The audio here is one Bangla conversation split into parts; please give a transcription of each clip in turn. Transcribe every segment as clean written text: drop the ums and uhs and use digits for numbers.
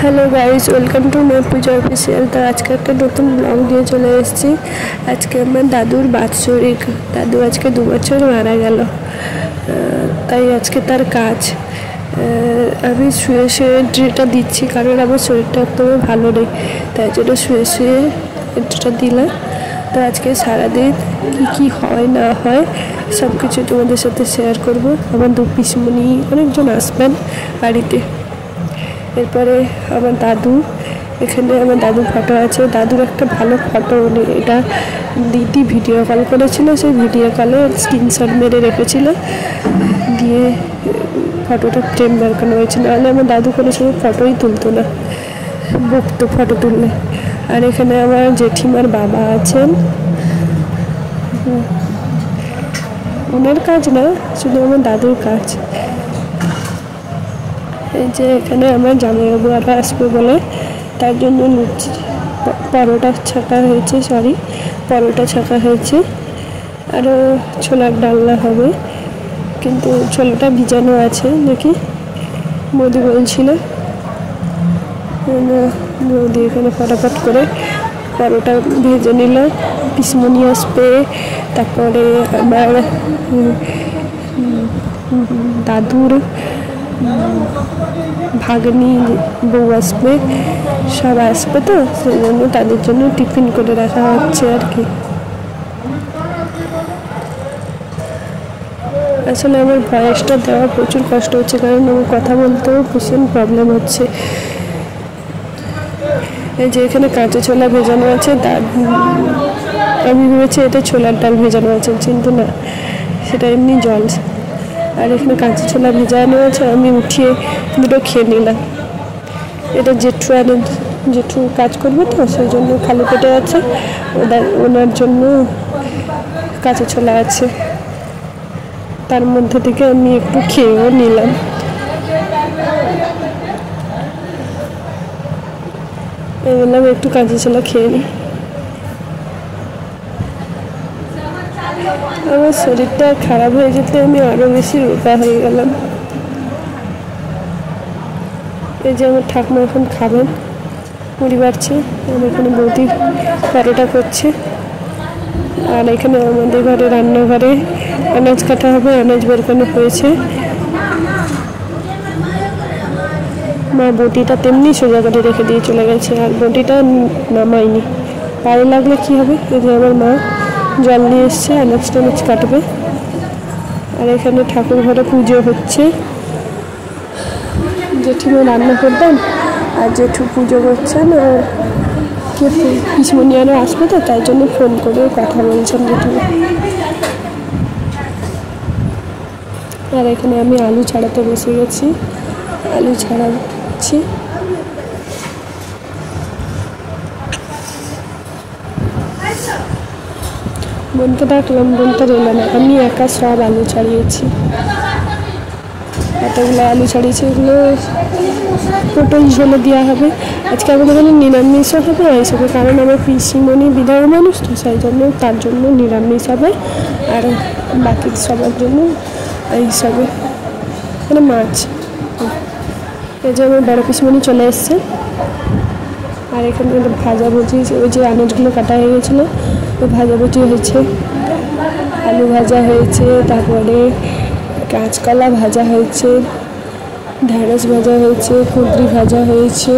हेलो गाइस, वेलकम टू मैं पूजा ऑफिशियल। तो आज का नतून ब्लग दिए चले एसेছি। आज के আমার দাদুর বাৎসরিক। দাদু আজকে 2 বছর মারা গেল, তাই আজকে তার কাজ। আমি শুয়ে শুয়ে এন্ট্রিটা দিচ্ছি কারণ আমার শরীরটা একদম ভালো নেই, তাই জন্য শুয়ে শুয়ে এন্ট্রিটা দিলাম। তো আজকে সারাদিন কী হয় না হয় সব কিছু তোমাদের সাথে শেয়ার করব। আমার 2 পিসমণি অনেকজন আসবেন বাড়িতে। এরপরে আমার দাদু, এখানে আমার দাদুর ফটো আছে। দাদুর একটা ভালো ফটো, এটা দিদি ভিডিও কল করেছিল, সেই ভিডিও কলে স্ক্রিনশট মেরে রেখেছিল, দিয়ে ফটোটা ফ্রেম দরকার হয়েছে। নাহলে আমার দাদু কোনো সময় ফটোই তুলতো না, বকতো ফটো তুললে। আর এখানে আমার জেঠিমার বাবা আছেন, ওনার কাজ না, শুধু আমার দাদুর কাজ। এই যে এখানে আমার জামাইবাবু আরও আসবে বলে, তার জন্য লুচি পরোটা ছাকা হয়েছে, আরও ছোলার ডালনা হবে, কিন্তু ছোলাটা ভিজানো আছে নাকি বৌদি বলছিল। বৌদি এখানে ফটাফট করে পরোটা ভেজে নিল। পিসমণি আসবে, তারপরে আমার দাদুর ভাগ্নি বউ আসবে, সব আসবে, তো সেই জন্য তাদের জন্য টিফিন করে রাখা হচ্ছে আর কি। আসলে আমার ভয়েসটা দেওয়া প্রচুর কষ্ট হচ্ছে, কারণ আমার কথা বলতেও ভীষণ প্রবলেম হচ্ছে। এই যে এখানে কাঁচা ছোলা ভেজানো আছে, আমি ভেবেছি এটা ছোলার ডাল ভেজানো আছে, কিন্তু না, সেটা এমনি জল। আর এখানে কাঁচা ছোলা ভেজানো আছে, আমি উঠিয়ে দুটো খেয়ে নিলাম। এটা জেঠু কাজ করবে, তো সেই জন্য খালি পেটে আছে, ওনার জন্য কাঁচা ছোলা আছে, তার মধ্যে থেকে আমি একটু খেয়েও নিলাম। বললাম একটু কাঁচা ছোলা খেয়ে নিই। আমার শরীরটা খারাপ হয়ে যেতে আমি আরও বেশি রোগা হয়ে গেলাম। এই যে আমার ঠাকুমা এখন খাবেন, মুড়ি বাড়ছে, আমার এখানে বৌদি পরোটা করছে। আর এখানে আমাদের ঘরে রান্নাঘরে আনাজ কাটা হবে, আনাজ বের করানো হয়েছে। মা বটিটা তেমনি সোজা করে রেখে দিয়ে চলে গেছে, আর বটিটা নামায়নি, পায়ে লাগলে কী হবে। এই যে আমার মা জল নিয়ে এসছে, আনাজ টানাজ কাটবে। আর এখানে ঠাকুর ঘরে পুজো হচ্ছে, জেঠিমা রান্না করবেন আর জেঠু পুজো করছেন। আর পিসমণি আরও আসবে, তো তাই জন্য ফোন করে কথা বলছেন জেঠিমা। আর এখানে আমি আলু ছাড়াতে বসে গেছি, আলু ছাড়াচ্ছি। বোনকে ডাকলাম, বোনটা রইল না, আমি একা সব আলু ছাড়িয়েছি। এতগুলো আলু ছাড়িয়েছি, এগুলো পটল ঝোলে দেওয়া হবে। আজকে আমাদের এখানে নিরামিষও হবে, আইস হবে, কারণ আমার পিসিমণি বিধবা মানুষ, তো সেই জন্য তার জন্য নিরামিষ হবে, আর বাকি সবার জন্য আইস হবে, মানে মাছ। এই যে আমার বড় পিসিমণি চলে এসছে। আর এখানে ভাজাভুজি, ওই যে আনাজগুলো কাটা হয়ে গেছিলো, ওই ভাজাভুজি হয়েছে, আলু ভাজা হয়েছে, তারপরে কাঁচকলা ভাজা হয়েছে, ঢেঁড়স ভাজা হয়েছে, কুঁদরি ভাজা হয়েছে,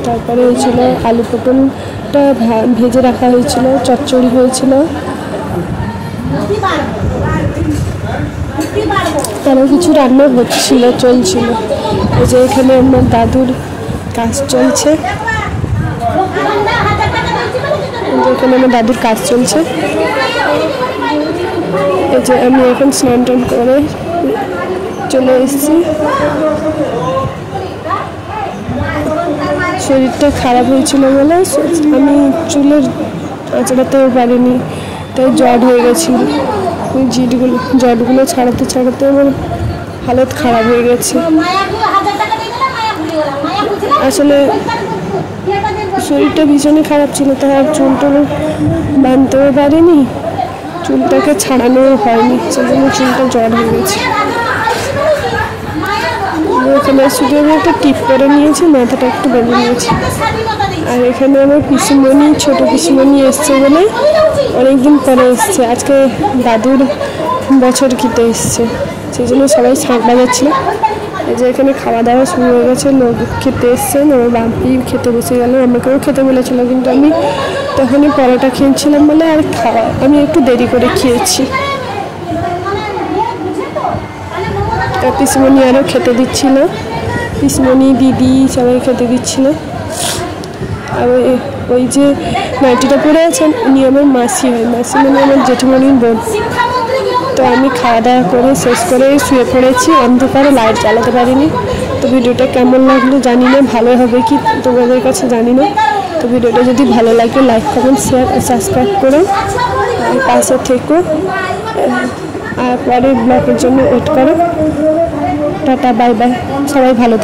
তারপরে হয়েছিল আলু পটলটা ভেজে রাখা হয়েছিল, চচ্চড়ি হয়েছিল, আরও কিছু রান্না চলছিল। এই যে এখানে আমার দাদুর কাজ চলছে, এখানে আমার দাদুর কাজ চলছে। এই যে আমি এখন স্নান টান করে চলে এসেছি। শরীরটা খারাপ হয়েছিল বলে আমি চুলের আঁচড়াতেও পারিনি, তাই জট হয়ে গেছিল। ওই জটগুলো ছাড়াতে আমার হালত খারাপ হয়ে গেছে। আসলে শরীরটা ভীষণই খারাপ ছিল, তাই আর চুল টুল বাঁধতেও পারিনি, চুলটাকে ছাড়ানোও হয়নি, সেই জন্য চুলটা জট হয়ে গেছে। এবার শুধু আমি একটা টিপ করে নিয়েছি, মাথাটা একটু বেঁধে নিয়েছি। আর এখানে আমার পিসিমণি, ছোট পিসিমণি এসছে বলে অনেকদিন পরে এসছে। আজকে দাদুর বছর খেতে এসছে, সেই জন্য সবাই শাঁখ বাজাচ্ছিল। এই যে এখানে খাওয়া দাওয়া শুরু হয়ে গেছে, লোক খেতে এসছেন। আমার বাপি খেতে বসে গেল, আমাকেও খেতে বলেছিল, কিন্তু আমি তখনই পরোটা খেয়েছিলাম বলে আর আমি একটু দেরি করে খেয়েছি। পিসিমণি আরও খেতে দিচ্ছিল, পিসিমণি দিদি সবাই খেতে দিচ্ছিল। আর ওই যে নাইটিটা পরে আছেন উনি আমার মাসি হয়, মাসি মানে আমার জেঠুমণির বোন। তো আমি খাওয়া দাওয়া করে শেষ করে শুয়ে পড়েছি, অন্ধকারে লাইট জ্বালাতে পারিনি। তো ভিডিওটা কেমন লাগলো জানি না, ভালো হবে কি তোমাদের কাছে জানি না। তো ভিডিওটা যদি ভালো লাগে লাইক কমেন্ট শেয়ার আর সাবস্ক্রাইব করো, আর পাশে থেকো, আর পরের ব্লগের জন্য ওয়েট করো। টাটা, বাই বাই, সবাই ভালো থেকো।